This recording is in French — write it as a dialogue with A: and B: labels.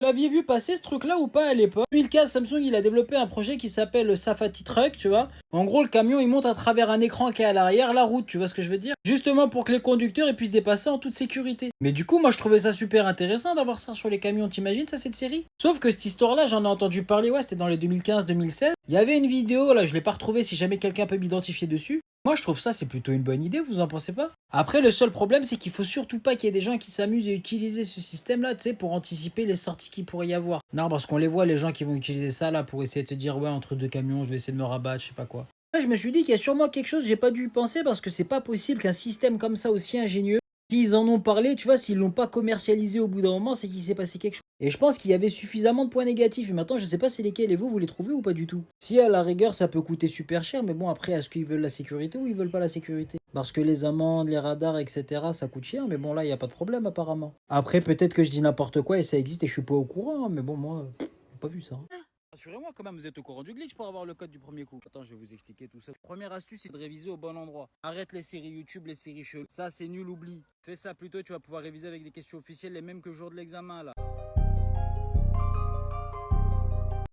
A: Vous l'aviez vu passer ce truc-là ou pas à l'époque? En 2015, Samsung il a développé un projet qui s'appelle le Safety Truck, tu vois. En gros, le camion il monte à travers un écran qui est à l'arrière, la route, tu vois ce que je veux dire? Justement pour que les conducteurs ils puissent dépasser en toute sécurité. Mais du coup, moi je trouvais ça super intéressant d'avoir ça sur les camions, t'imagines ça cette série? Sauf que cette histoire-là, j'en ai entendu parler, ouais, c'était dans les 2015-2016. Il y avait une vidéo, là je l'ai pas retrouvée si jamais quelqu'un peut m'identifier dessus. Moi, je trouve ça, c'est plutôt une bonne idée, vous en pensez pas? Après, le seul problème, c'est qu'il faut surtout pas qu'il y ait des gens qui s'amusent à utiliser ce système-là, tu sais, pour anticiper les sorties qu'il pourrait y avoir. Non, parce qu'on les voit, les gens qui vont utiliser ça, là, pour essayer de te dire, ouais, entre deux camions, je vais essayer de me rabattre, je sais pas quoi. Là, je me suis dit qu'il y a sûrement quelque chose, j'ai pas dû y penser, parce que c'est pas possible qu'un système comme ça, aussi ingénieux, s'ils en ont parlé, tu vois, s'ils l'ont pas commercialisé au bout d'un moment, c'est qu'il s'est passé quelque chose. Et je pense qu'il y avait suffisamment de points négatifs. Et maintenant, je sais pas c'est lesquels. Et vous les trouvez ou pas du tout? Si à la rigueur, ça peut coûter super cher, mais bon, après, est-ce qu'ils veulent la sécurité ou ils veulent pas la sécurité? Parce que les amendes, les radars, etc., ça coûte cher, mais bon, là, il y a pas de problème apparemment. Après, peut-être que je dis n'importe quoi et ça existe et je suis pas au courant, hein, mais bon, moi, j'ai pas vu ça, hein. Rassurez-moi quand même, vous êtes au courant du glitch pour avoir le code du premier coup. Attends, je vais vous expliquer tout ça. Première astuce, c'est de réviser au bon endroit. Arrête les séries YouTube, les séries cheloues. Ça, c'est nul, oublie. Fais ça plutôt, tu vas pouvoir réviser avec des questions officielles, les mêmes que le jour de l'examen, là.